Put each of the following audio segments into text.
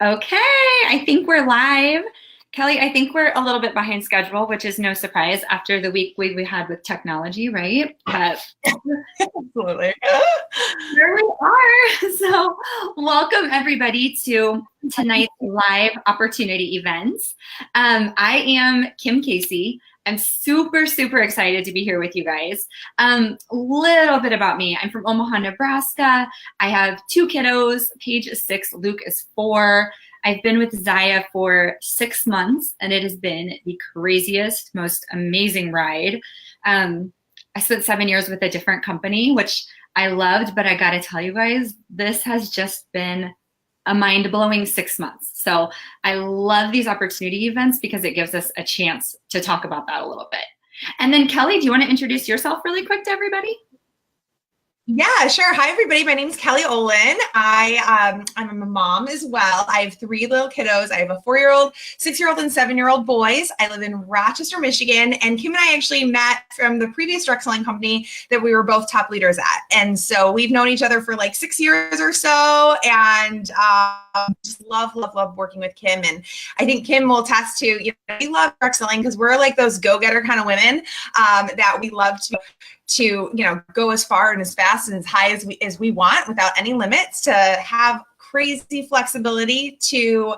Okay, I think we're live. Kelly, I think we're a little bit behind schedule, which is no surprise after the week we had with technology, right? But Absolutely. here we are. So, welcome everybody to tonight's live opportunity events. I am Kim Casey. I'm super, super excited to be here with you guys. Little bit about me. I'm from Omaha, Nebraska. I have two kiddos. Paige is 6, Luke is 4. I've been with Ziya for 6 months, and it has been the craziest, most amazing ride. I spent 7 years with a different company, which I loved, but I gotta tell you guys, this has just been a mind-blowing 6 months. So I love these opportunity events because it gives us a chance to talk about that a little bit. And then Kelly, do you want to introduce yourself really quick to everybody? Yeah, sure. Hi, everybody. My name is Kelly Olin. I'm a mom as well. I have 3 little kiddos. I have a 4-year-old, 6-year-old, and 7-year-old boys. I live in Rochester, Michigan, and Kim and I actually met from the previous direct selling company that we were both top leaders at. And so we've known each other for like 6 years or so, and just love working with Kim. And I think Kim will attest to, we love direct selling because we're like those go-getter kind of women that we love to go as far and as fast and as high as we want without any limits, to have crazy flexibility, to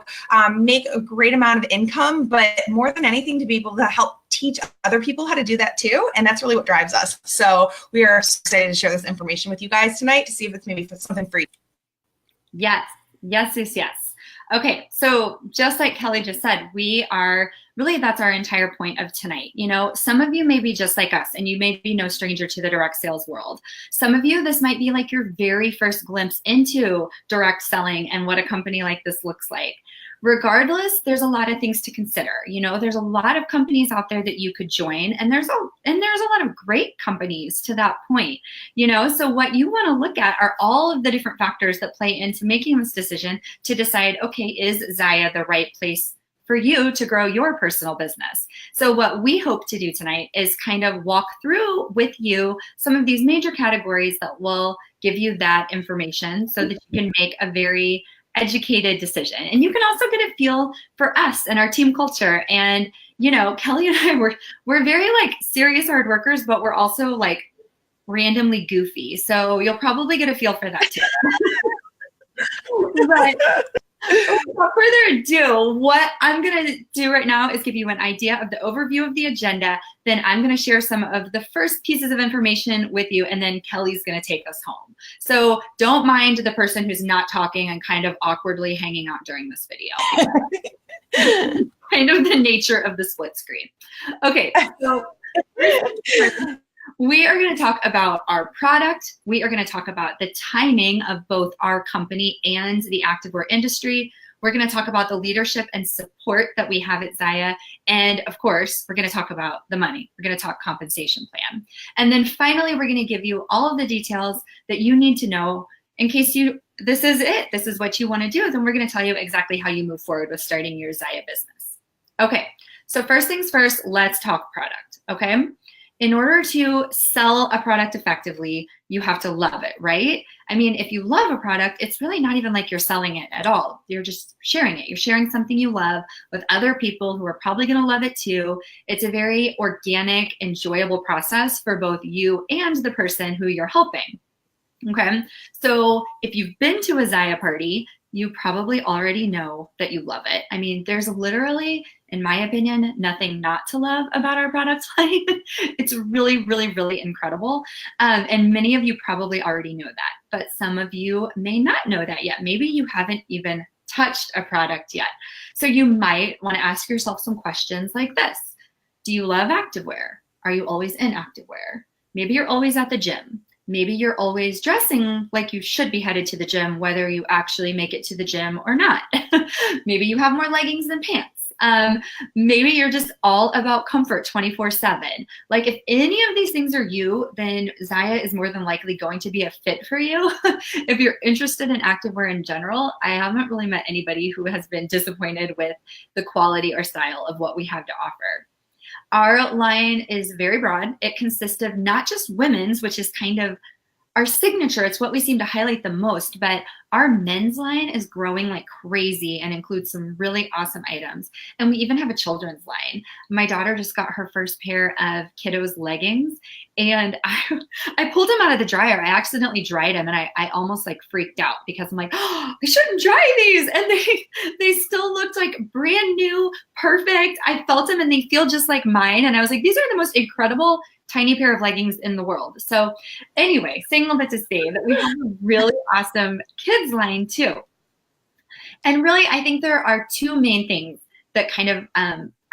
make a great amount of income, but more than anything to be able to help teach other people how to do that too. And that's really what drives us. So we are excited to share this information with you guys tonight to see if it's maybe something for you. Yes. Okay, so just like Kelly just said, we are really, that's our entire point of tonight. Some of you may be just like us and you may be no stranger to the direct sales world. Some of you, this might be like your very first glimpse into direct selling and what a company like this looks like. Regardless, there's a lot of things to consider. There's a lot of companies out there that you could join, and there's a lot of great companies to that point. So what you want to look at are all of the different factors that play into making this decision to decide, okay, is Ziya the right place for you to grow your personal business? So what we hope to do tonight is kind of walk through with you some of these major categories that will give you that information so that you can make a very educated decision. And you can also get a feel for us and our team culture. And, Kelly and I, we're very like serious hard workers, but we're also like randomly goofy. So you'll probably get a feel for that too. But without further ado, what I'm going to do right now is give you an idea of the overview of the agenda. Then I'm going to share some of the first pieces of information with you, and then Kelly's going to take us home. So don't mind the person who's not talking and kind of awkwardly hanging out during this video. Kind of the nature of the split screen. Okay, so we are going to talk about our product. We are going to talk about the timing of both our company and the activewear industry. We're going to talk about the leadership and support that we have at Ziya. And of course, we're going to talk about the money. We're going to talk compensation plan. And then finally, we're going to give you all of the details that you need to know in case this is what you want to do. Then we're going to tell you exactly how you move forward with starting your Ziya business. Okay, so first things first, let's talk product, okay? In order to sell a product effectively, you have to love it, right? I mean, if you love a product, it's really not even like you're selling it at all. You're just sharing it. You're sharing something you love with other people who are probably going to love it too. It's a very organic, enjoyable process for both you and the person who you're helping. Okay, so if you've been to a Ziya party, you probably already know that you love it. I mean, there's literally, in my opinion, nothing not to love about our product line. It's really, really, really incredible. And many of you probably already know that, but some of you may not know that yet. Maybe you haven't even touched a product yet. So you might want to ask yourself some questions like this. Do you love activewear? Are you always in activewear? Maybe you're always at the gym. Maybe you're always dressing like you should be headed to the gym, whether you actually make it to the gym or not. Maybe you have more leggings than pants. Maybe you're just all about comfort 24/7. Like if any of these things are you, then Ziya is more than likely going to be a fit for you. If you're interested in activewear in general, I haven't really met anybody who has been disappointed with the quality or style of what we have to offer. Our line is very broad. It consists of not just women's, which is kind of our signature, it's what we seem to highlight the most, but our men's line is growing like crazy and includes some really awesome items. And we even have a children's line. My daughter just got her first pair of kiddos leggings, and I pulled them out of the dryer. I accidentally dried them, and I almost like freaked out because I'm like, oh, I shouldn't dry these. And they still looked like brand new, perfect. I felt them and they feel just like mine. And I was like, these are the most incredible tiny pair of leggings in the world. So anyway, saying all that to say that we have a really awesome kids line too. And really, I think there are two main things that kind of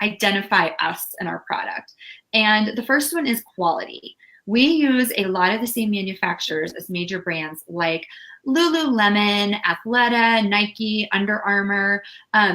identify us and our product. And the first one is quality. We use a lot of the same manufacturers as major brands like Lululemon, Athleta, Nike, Under Armour.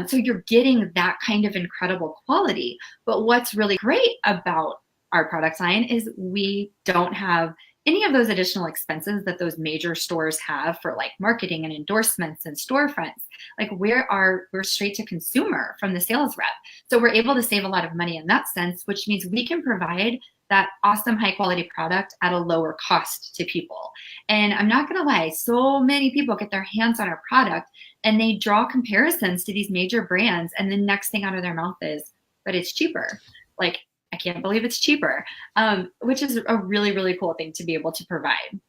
So you're getting that kind of incredible quality. But what's really great about our product line is we don't have any of those additional expenses that those major stores have for like marketing and endorsements and storefronts. Like we're straight to consumer from the sales rep. So we're able to save a lot of money in that sense, which means we can provide that awesome high quality product at a lower cost to people. And I'm not gonna lie, so many people get their hands on our product and they draw comparisons to these major brands, and the next thing out of their mouth is, but it's cheaper. Like, I can't believe it's cheaper, which is a really, really cool thing to be able to provide.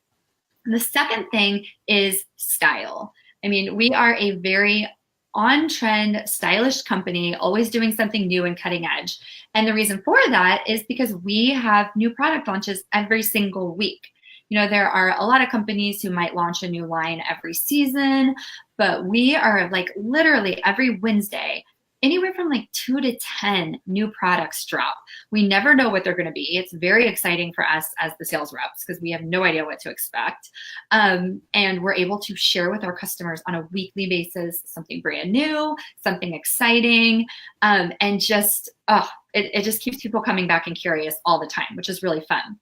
The second thing is style. I mean, we are a very on-trend, stylish company, always doing something new and cutting edge. And the reason for that is because we have new product launches every single week. You know, there are a lot of companies who might launch a new line every season, but we are like literally every Wednesday, anywhere from like 2 to 10 new products drop. We never know what they're going to be. It's very exciting for us as the sales reps because we have no idea what to expect. And we're able to share with our customers on a weekly basis something brand new, something exciting, and just, it just keeps people coming back and curious all the time, which is really fun.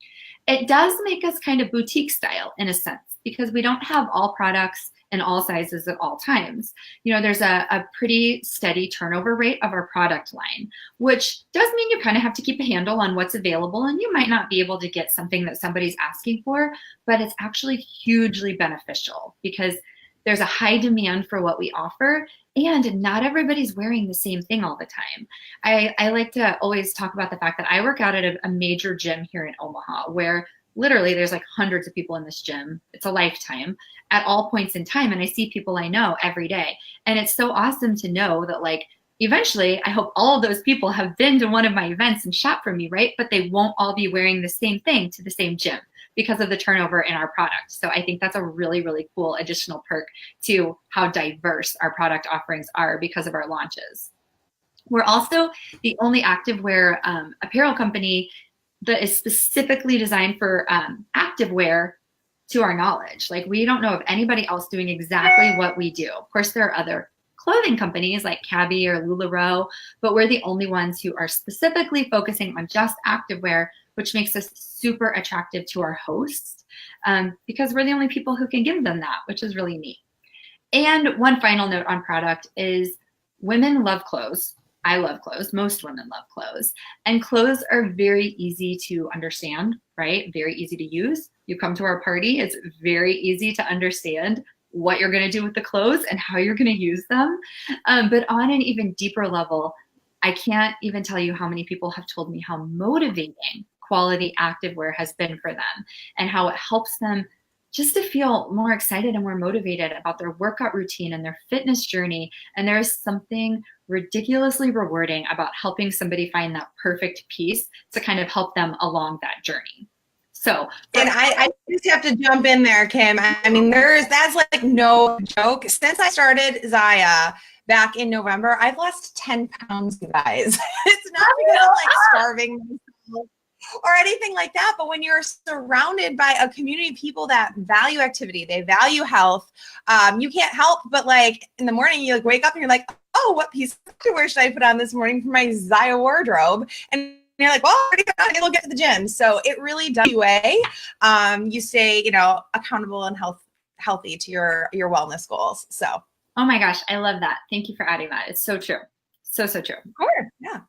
It does make us kind of boutique style in a sense because we don't have all products in all sizes at all times. You know, there's a pretty steady turnover rate of our product line, which does mean you kind of have to keep a handle on what's available, and you might not be able to get something that somebody's asking for, but it's actually hugely beneficial because there's a high demand for what we offer, and not everybody's wearing the same thing all the time. I like to always talk about the fact that I work out at a major gym here in Omaha where literally there's like hundreds of people in this gym. It's a lifetime at all points in time. And I see people I know every day. And it's so awesome to know that like, eventually I hope all of those people have been to one of my events and shopped from me, right? But they won't all be wearing the same thing to the same gym because of the turnover in our product. So I think that's a really, really cool additional perk to how diverse our product offerings are because of our launches. We're also the only activewear apparel company that is specifically designed for activewear to our knowledge. Like we don't know of anybody else doing exactly what we do. Of course, there are other clothing companies like Cabby or LuLaRoe, but we're the only ones who are specifically focusing on just activewear, which makes us super attractive to our hosts because we're the only people who can give them that, which is really neat. And one final note on product is women love clothes. I love clothes. Most women love clothes. And clothes are very easy to understand, right? Very easy to use. You come to our party, it's very easy to understand what you're going to do with the clothes and how you're going to use them. But on an even deeper level, I can't even tell you how many people have told me how motivating quality activewear has been for them and how it helps them just to feel more excited and more motivated about their workout routine and their fitness journey. And there is something ridiculously rewarding about helping somebody find that perfect piece to kind of help them along that journey. So, and I just have to jump in there, Kim. I mean, that's like no joke. Since I started Ziya back in November, I've lost 10 pounds, you guys. It's not because I'm like starving myself or anything like that, but when you're surrounded by a community of people that value activity, they value health, you can't help but like in the morning you like wake up and you're like, oh, what piece of underwear should I put on this morning for my Ziya wardrobe? And you're like, well, I already got it, it'll get to the gym. So it really does you stay, you know, accountable and healthy to your wellness goals. So. Oh my gosh, I love that. Thank you for adding that. It's so true. So true. Of course, yeah.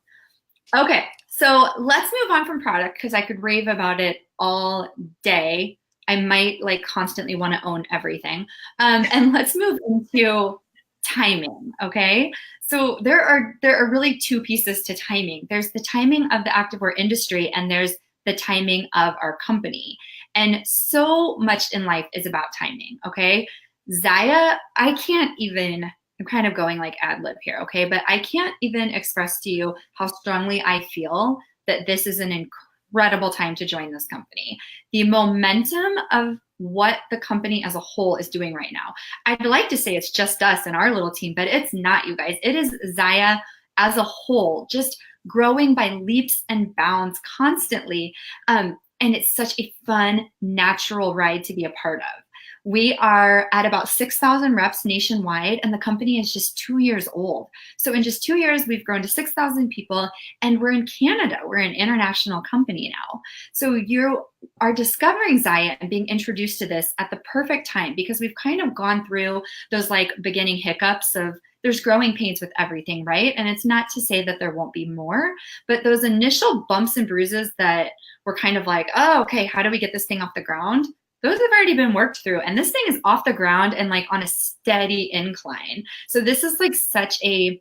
Okay, so let's move on from product because I could rave about it all day. I might like constantly want to own everything. And let's move into timing, okay? So there are really two pieces to timing. There's the timing of the activewear industry, and there's the timing of our company. And so much in life is about timing, okay? Ziya, I can't even, I'm kind of going like ad lib here, okay? But I can't even express to you how strongly I feel that this is an incredible time to join this company. The momentum of what the company as a whole is doing right now. I'd like to say it's just us and our little team, but it's not, you guys. It is Ziya as a whole, just growing by leaps and bounds constantly. And it's such a fun, natural ride to be a part of. We are at about 6,000 reps nationwide, and the company is just 2 years old. So in just 2 years, we've grown to 6,000 people, and we're in Canada. We're an international company now. So you are discovering Ziya and being introduced to this at the perfect time, because we've kind of gone through those like beginning hiccups of there's growing pains with everything, right? And it's not to say that there won't be more, but those initial bumps and bruises that were kind of like, oh, okay, how do we get this thing off the ground? Those have already been worked through, and this thing is off the ground and like on a steady incline. So this is like such a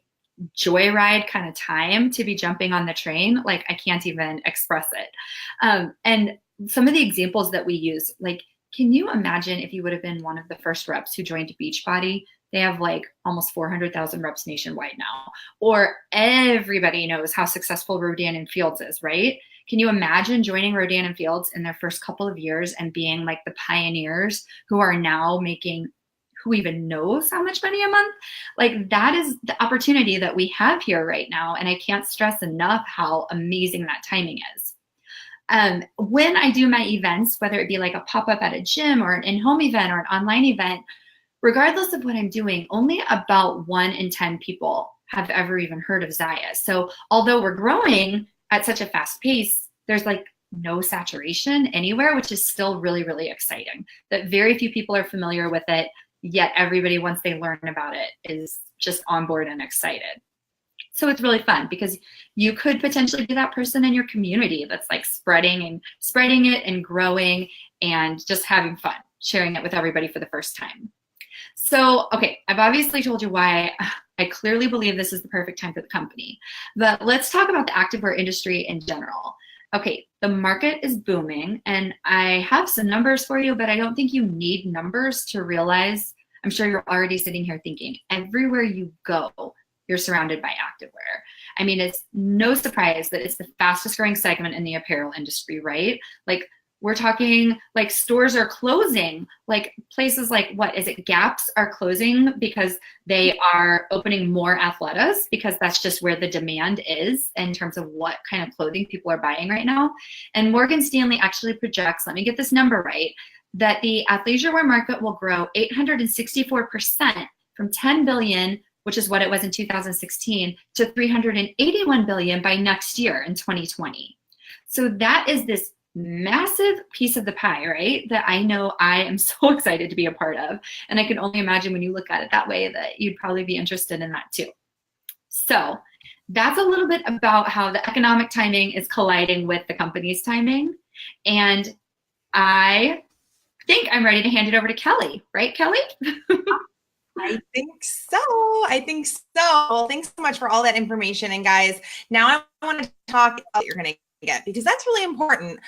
joyride kind of time to be jumping on the train. Like I can't even express it. And some of the examples that we use, like, can you imagine if you would have been one of the first reps who joined Beachbody? They have like almost 400,000 reps nationwide now. Or everybody knows how successful Rodan and Fields is, right? Can you imagine joining Rodan and Fields in their first couple of years and being like the pioneers who are now making, who even knows how much money a month? Like that is the opportunity that we have here right now. And I can't stress enough how amazing that timing is. When I do my events, whether it be like a pop-up at a gym or an in-home event or an online event, regardless of what I'm doing, only about 1 in 10 people have ever even heard of Ziya. So although we're growing at such a fast pace, there's like no saturation anywhere, which is still really, really exciting. That very few people are familiar with it, yet everybody, once they learn about it, is just on board and excited. So it's really fun because you could potentially be that person in your community that's like spreading it and growing and just having fun, sharing it with everybody for the first time. So, okay, I've obviously told you why I clearly believe this is the perfect time for the company, but let's talk about the activewear industry in general. Okay, the market is booming, and I have some numbers for you, but I don't think you need numbers to realize, I'm sure you're already sitting here thinking, everywhere you go, you're surrounded by activewear. I mean, it's no surprise that it's the fastest growing segment in the apparel industry, right? Like, we're talking like stores are closing, like places like, what is it, Gaps are closing because they are opening more Athleta's because that's just where the demand is in terms of what kind of clothing people are buying right now. And Morgan Stanley actually projects, let me get this number right, that the athleisure wear market will grow 864% from 10 billion, which is what it was in 2016, to 381 billion by next year in 2020. So that is this massive piece of the pie, right? That I know I am so excited to be a part of. And I can only imagine when you look at it that way that you'd probably be interested in that too. So that's a little bit about how the economic timing is colliding with the company's timing. And I think I'm ready to hand it over to Kelly, right, Kelly? I think so. I think so. Well, thanks so much for all that information. And guys, now I want to talk about what you're going to get, because that's really important.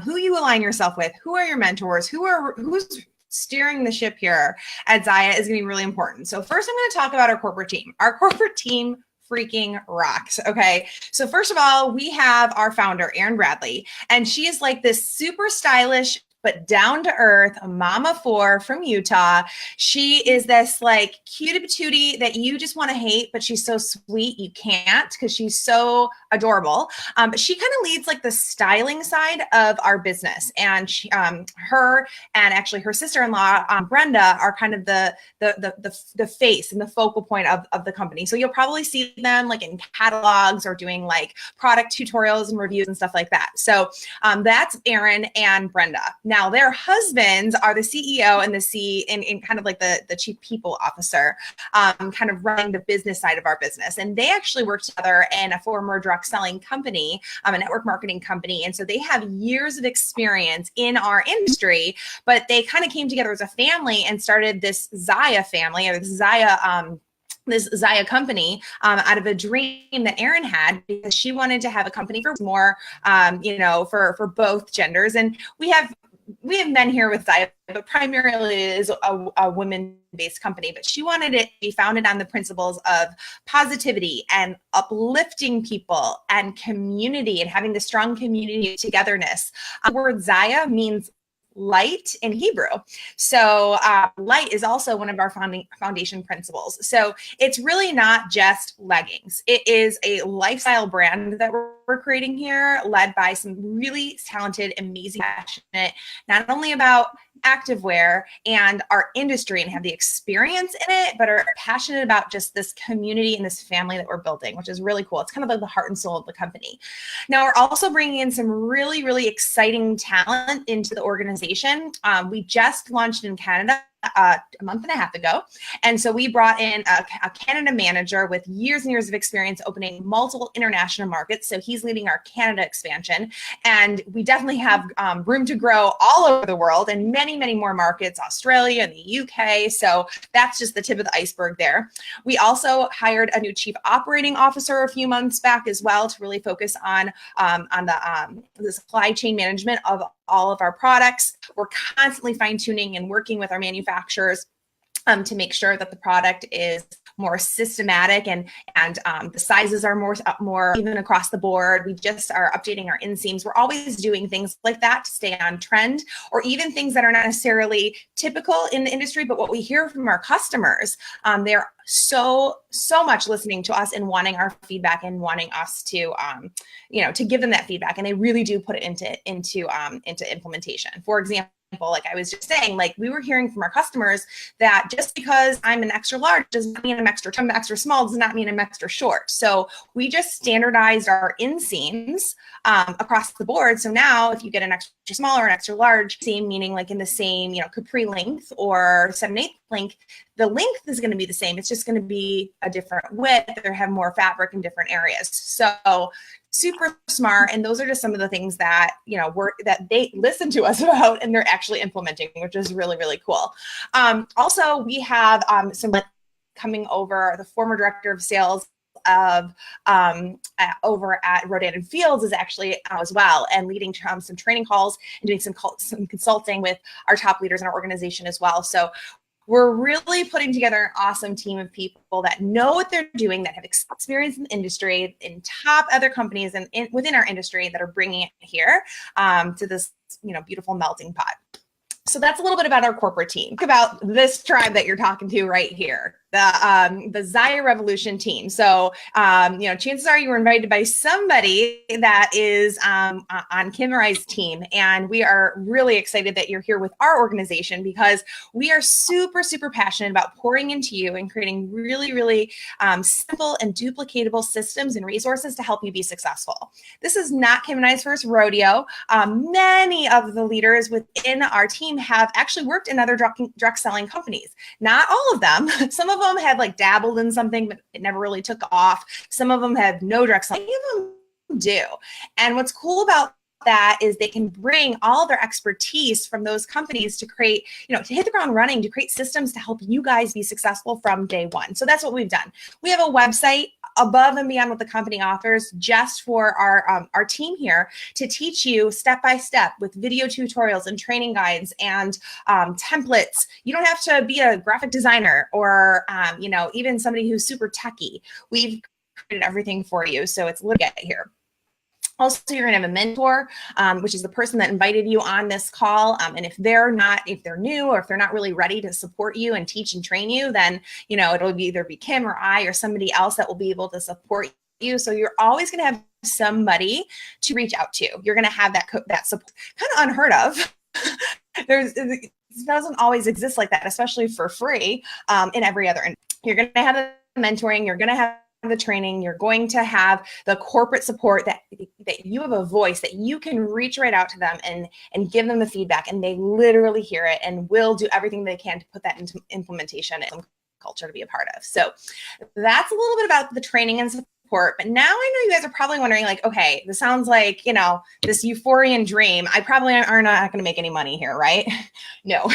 Who you align yourself with, who are your mentors, who's steering the ship here at Ziya is going to be really important. So first I'm going to talk about our corporate team. Our corporate team freaking rocks. Okay. So first of all, we have our founder, Erin Bradley, and she is like this super stylish but down to earth, a mama four from Utah. She is this like cutie patootie that you just want to hate, but she's so sweet you can't because she's so adorable. But she kind of leads like the styling side of our business, and she, her and actually her sister-in-law Brenda are kind of the face and the focal point of the company. So you'll probably see them like in catalogs or doing like product tutorials and reviews and stuff like that. So that's Erin and Brenda. Now, now their husbands are the CEO and and kind of like the chief people officer, kind of running the business side of our business. And they actually work together in a former direct selling company, a network marketing company. And so they have years of experience in our industry, but they kind of came together as a family and started this Ziya family, or this Ziya company, out of a dream that Erin had, because she wanted to have a company for more, for both genders. And we have men here with Ziya, but primarily it is a women-based company. But she wanted it to be founded on the principles of positivity and uplifting people and community, and having the strong community togetherness. The word Ziya means light in Hebrew. So light is also one of our foundation principles. So it's really not just leggings. It is a lifestyle brand that we're creating here, led by some really talented, amazing, passionate, not only about activewear and our industry and have the experience in it, but are passionate about just this community and this family that we're building, which is really cool. It's kind of like the heart and soul of the company. Now, we're also bringing in some really, really exciting talent into the organization. We just launched in Canada a month and a half ago. And so we brought in a Canada manager with years and years of experience opening multiple international markets. So he's leading our Canada expansion. And we definitely have room to grow all over the world, and many, many more markets, Australia and the UK. So that's just the tip of the iceberg there. We also hired a new chief operating officer a few months back as well, to really focus on the supply chain management of all of our products. We're constantly fine-tuning and working with our manufacturers to make sure that the product is more systematic, and the sizes are more even across the board. We just are updating our inseams. We're always doing things like that to stay on trend, or even things that are not necessarily typical in the industry, but what we hear from our customers. They're so much listening to us and wanting our feedback, and wanting us to to give them that feedback, and they really do put it into implementation. For example, like I was just saying, like we were hearing from our customers that just because I'm an extra large does not mean I'm extra small, does not mean I'm extra short. So we just standardized our inseams across the board. So now if you get an extra small or an extra large seam, meaning like in the same, capri length or 7/8 length, the length is going to be the same. It's just going to be a different width, or have more fabric in different areas. So super smart. And those are just some of the things that, that they listen to us about and they're actually implementing, which is really, really cool. Also, we have some coming over. The former director of sales of over at Rodan and Fields is actually as well, and leading some training calls and doing some consulting with our top leaders in our organization as well. So we're really putting together an awesome team of people that know what they're doing, that have experience in the industry, in top other companies and within our industry, that are bringing it here to this, beautiful melting pot. So that's a little bit about our corporate team. Think about this tribe that you're talking to right here, the Ziya Revolution team. So, chances are you were invited by somebody that is on Kim or I's team. And we are really excited that you're here with our organization, because we are super, super passionate about pouring into you and creating really, really simple and duplicatable systems and resources to help you be successful. This is not Kim and I's first rodeo. Many of the leaders within our team have actually worked in other direct selling companies. Not all of them. Some of them had like dabbled in something, but it never really took off. Some of them had no direct selling. Many of them do. And what's cool about that is they can bring all their expertise from those companies to create, to hit the ground running, to create systems to help you guys be successful from day one. So that's what we've done. We have a website above and beyond what the company offers, just for our team here, to teach you step by step with video tutorials and training guides and templates. You don't have to be a graphic designer or even somebody who's super techie. We've created everything for you, so it's legit here. Also, you're going to have a mentor, which is the person that invited you on this call. And if they're new, or if they're not really ready to support you and teach and train you, then, it'll either be Kim or I or somebody else that will be able to support you. So you're always going to have somebody to reach out to. You're going to have that support. Kind of unheard of. It doesn't always exist like that, especially for free in every other. You're going to have the mentoring. You're going to have the training. You're going to have the corporate support that you have a voice that you can reach right out to them and give them the feedback, and they literally hear it and will do everything they can to put that into implementation and culture to be a part of. So that's a little bit about the training and support. But now I know you guys are probably wondering, like, okay, this sounds like, this euphorian dream. I probably are not going to make any money here, right? No,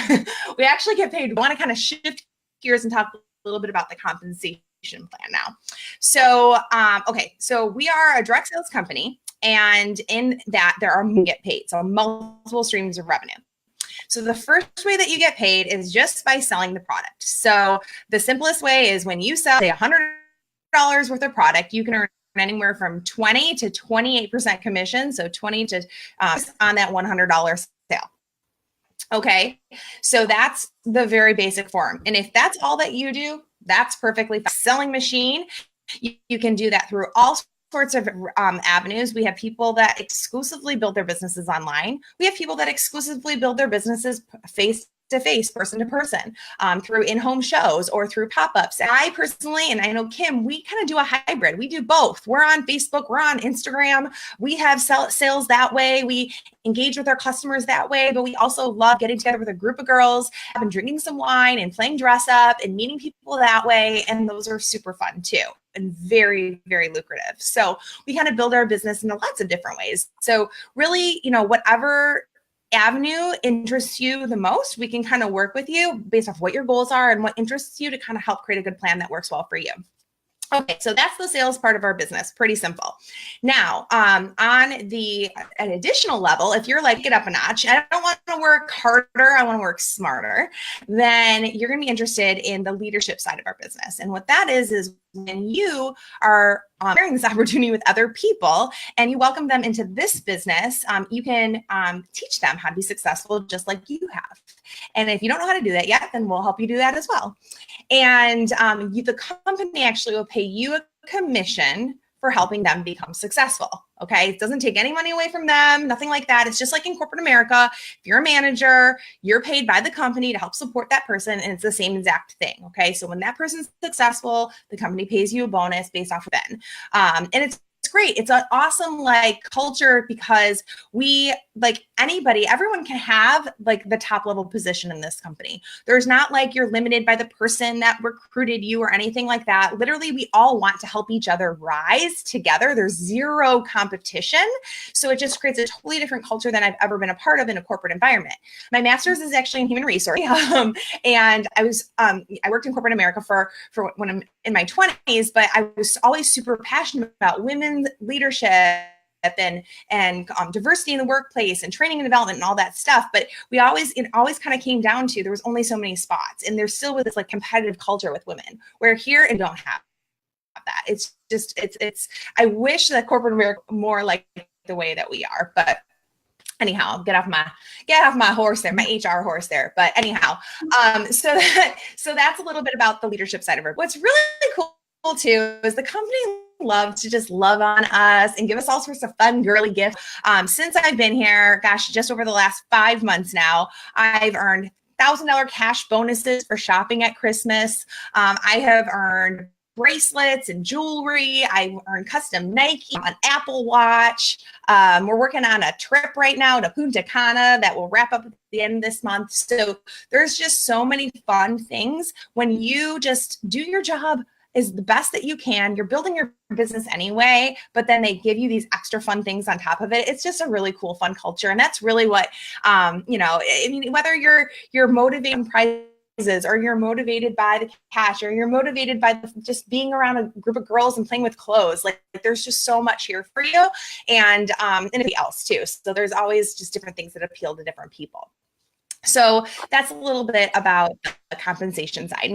we actually get paid. We want to kind of shift gears and talk a little bit about the compensation plan now. So, okay, so we are a direct sales company, and in that there are get paid, so multiple streams of revenue. So the first way that you get paid is just by selling the product. So the simplest way is when you sell, say, $100 worth of product, you can earn anywhere from 20 to 28% commission. So 20 to on that $100 sale. Okay, so that's the very basic form. And if that's all that you do, that's perfectly fine. Selling machine, you can do that through all sorts of avenues. We have people that exclusively build their businesses online. We have people that exclusively build their businesses face-to-face, person-to-person, through in-home shows or through pop-ups. I personally, and I know Kim, we kind of do a hybrid. We do both. We're on Facebook, we're on Instagram. We have sales that way. We engage with our customers that way, but we also love getting together with a group of girls and drinking some wine and playing dress up and meeting people that way. And those are super fun too, and very, very lucrative. So we kind of build our business in lots of different ways. So really, whatever avenue interests you the most, we can kind of work with you based off what your goals are and what interests you to kind of help create a good plan that works well for you. Okay, so that's the sales part of our business. Pretty simple. Now, on an additional level, if you're like, get up a notch, I don't want to work harder, I want to work smarter, then you're going to be interested in the leadership side of our business. And what that is when you are sharing this opportunity with other people and you welcome them into this business, you can teach them how to be successful just like you have. And if you don't know how to do that yet, then we'll help you do that as well. And the company actually will pay you a commission for helping them become successful. Okay, it doesn't take any money away from them, nothing like that. It's just like in corporate America. If you're a manager, you're paid by the company to help support that person, and it's the same exact thing. Okay, so when that person's successful, the company pays you a bonus based off of it. And it's great. It's an awesome culture because we everyone can have the top level position in this company. There's not you're limited by the person that recruited you or anything like that. Literally, we all want to help each other rise together. There's zero competition. So it just creates a totally different culture than I've ever been a part of in a corporate environment. My master's is actually in human resources. And I worked in corporate America for when I'm in my 20s, but I was always super passionate about women's leadership and diversity in the workplace and training and development and all that stuff. But it always kind of came down to there was only so many spots, and there's still with this competitive culture with women, where here and don't have that. It's just I wish that corporate America more like the way that we are, but anyhow, get off my horse there, my HR horse there. But anyhow, so that's a little bit about the leadership side of it. What's really cool too is the company love to just love on us and give us all sorts of fun girly gifts. Since I've been here, gosh, just over the last 5 months now, I've earned $1,000 cash bonuses for shopping at Christmas. I have earned bracelets and jewelry. I earned custom Nike, an Apple Watch. We're working on a trip right now to Punta Cana that will wrap up at the end of this month. So there's just so many fun things when you just do your job is the best that you can. You're building your business anyway, but then they give you these extra fun things on top of it. It's just a really cool, fun culture. And that's really what, whether you're motivated in prizes or you're motivated by the cash or you're motivated by just being around a group of girls and playing with clothes, there's just so much here for you and anything else too. So there's always just different things that appeal to different people. So that's a little bit about the compensation side.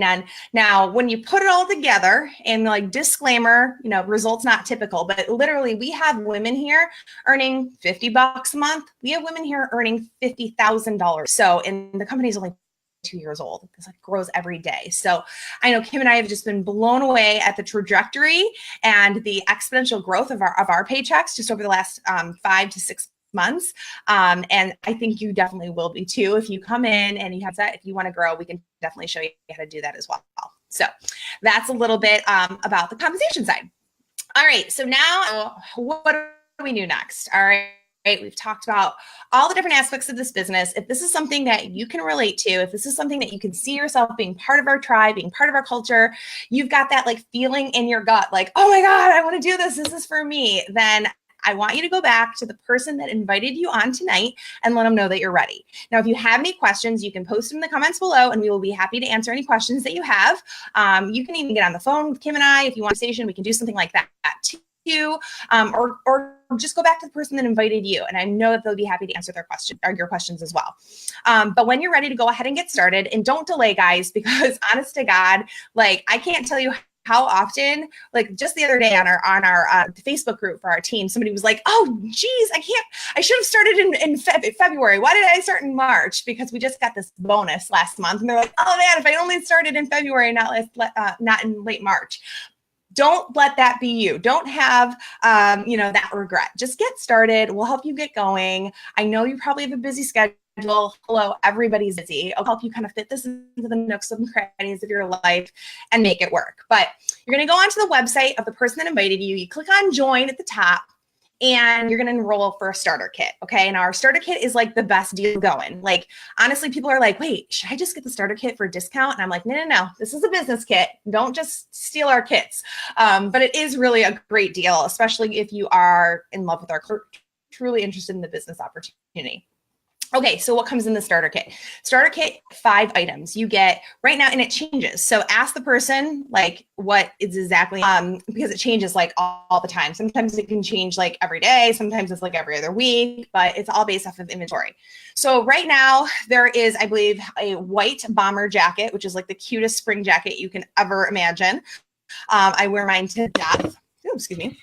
Now, when you put it all together and disclaimer, results not typical, but literally we have women here earning $50 a month. We have women here earning $50,000. So, and the company's only 2 years old. This grows every day. So I know Kim and I have just been blown away at the trajectory and the exponential growth of our paychecks just over the last 5 to 6 months. And I think you definitely will be too. If you come in and you have that, if you want to grow, we can definitely show you how to do that as well. So that's a little bit about the compensation side. All right, so now what do we do next? All right. We've talked about all the different aspects of this business. If this is something that you can relate to, if this is something that you can see yourself being part of our tribe, being part of our culture, you've got that like feeling in your gut, like, oh my God, I want to do this. This is for me. Then I want you to go back to the person that invited you on tonight and let them know that you're ready. Now, if you have any questions, you can post them in the comments below and we will be happy to answer any questions that you have. You can even get on the phone with Kim and I. If you want a station, we can do something like that too. Or just go back to the person that invited you. And I know that they'll be happy to answer their question or your questions as well. But when you're ready to go ahead and get started, and don't delay, guys, because honest to God, like I can't tell you how often, like just the other day on our Facebook group for our team, somebody was like, oh, geez, I should have started in February. Why did I start in March? Because we just got this bonus last month. And they're like, oh man, if I only started in February, not in late March. Don't let that be you. Don't have, that regret. Just get started. We'll help you get going. I know you probably have a busy schedule. Hello, everybody's busy. I'll help you kind of fit this into the nooks and crannies of your life and make it work. But you're going to go onto the website of the person that invited you. You click on join at the top. And you're going to enroll for a starter kit. Okay. And our starter kit is like the best deal going. Like, honestly, people are like, wait, should I just get the starter kit for a discount? And I'm like, no. This is a business kit. Don't just steal our kits. But it is really a great deal, especially if you are in love with our truly interested in the business opportunity. Okay, so what comes in the starter kit? Starter kit, 5 items you get right now, and it changes. So ask the person like what is exactly, because it changes like all the time. Sometimes it can change like every day. Sometimes it's like every other week, but it's all based off of inventory. So right now there is, I believe, a white bomber jacket, which is like the cutest spring jacket you can ever imagine. I wear mine to death. Ooh, excuse me.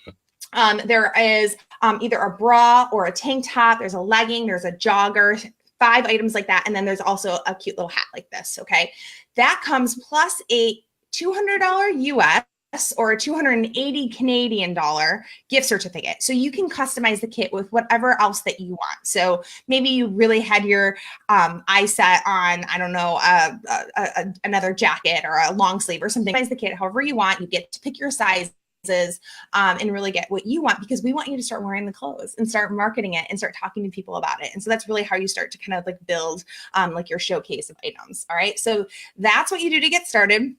There is either a bra or a tank top. There's a legging. There's a jogger. 5 items like that. And then there's also a cute little hat like this. Okay. That comes plus a $200 US or a 280 Canadian dollar gift certificate. So you can customize the kit with whatever else that you want. So maybe you really had your eye set on, I don't know, another jacket or a long sleeve or something. Customize the kit however you want. You get to pick your size and really get what you want, because we want you to start wearing the clothes and start marketing it and start talking to people about it. And so that's really how you start to kind of like build like your showcase of items. All right. So that's what you do to get started.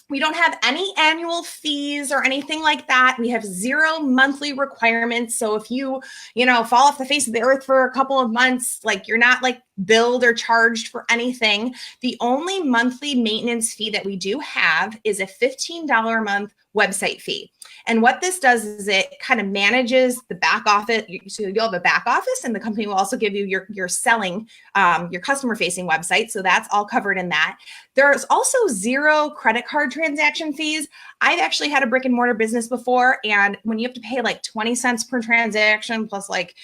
We don't have any annual fees or anything like that. We have 0 monthly requirements. So if you fall off the face of the earth for a couple of months, like you're not like billed or charged for anything. The only monthly maintenance fee that we do have is a $15 a month website fee. And what this does is it kind of manages the back office. So you'll have a back office, and the company will also give you your selling, your customer facing website. So that's all covered in that. There's also 0 credit card transaction fees. I've actually had a brick and mortar business before. And when you have to pay like 20 cents per transaction plus like,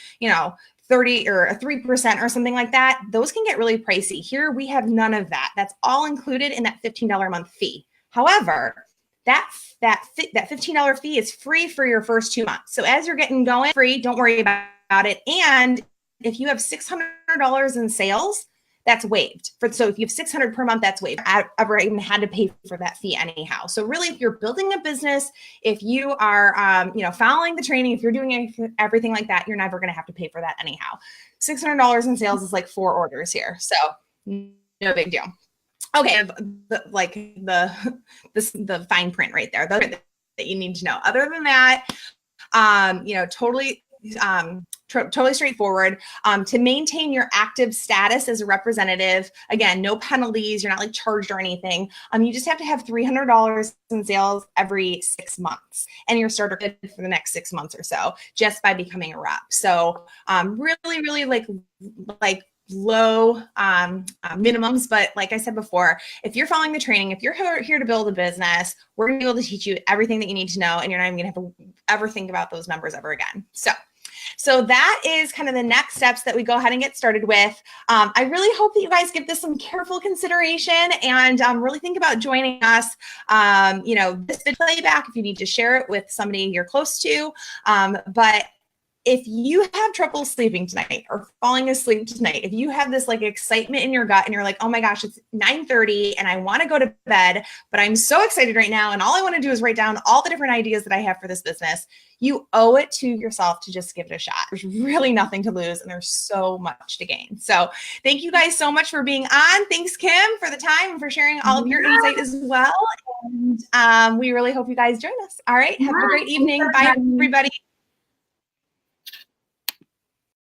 30 or a 3% or something like that, those can get really pricey. Here we have none of that. That's all included in that $15 a month fee. However, that $15 fee is free for your first 2 months. So as you're getting going, free, don't worry about it. And if you have $600 in sales, that's waived. So if you have $600 per month, that's waived. I ever even had to pay for that fee anyhow. So really, if you're building a business, if you are, following the training, if you're doing everything like that, you're never going to have to pay for that anyhow. $600 in sales is like 4 orders here. So no big deal. Okay, the fine print right there, that you need to know. Other than that, totally straightforward. To maintain your active status as a representative, again, no penalties. You're not like charged or anything. You just have to have $300 in sales every 6 months, and you're starter kit for the next 6 months or so, just by becoming a rep. So really like low minimums. But like I said before, if you're following the training, if you're here to build a business, we're gonna be able to teach you everything that you need to know, and you're not even gonna have to ever think about those numbers ever again. So that is kind of the next steps that we go ahead and get started with. I really hope that you guys give this some careful consideration and really think about joining us. This video playback, if you need to share it with somebody you're close to, but if you have trouble sleeping tonight or falling asleep tonight, if you have this like excitement in your gut and you're like, oh my gosh, it's 9:30 and I want to go to bed, but I'm so excited right now and all I want to do is write down all the different ideas that I have for this business, you owe it to yourself to just give it a shot. There's really nothing to lose and there's so much to gain. So thank you guys so much for being on. Thanks, Kim, for the time and for sharing all of your insight as well. And we really hope you guys join us. All right. Have a great evening. Bye, everybody.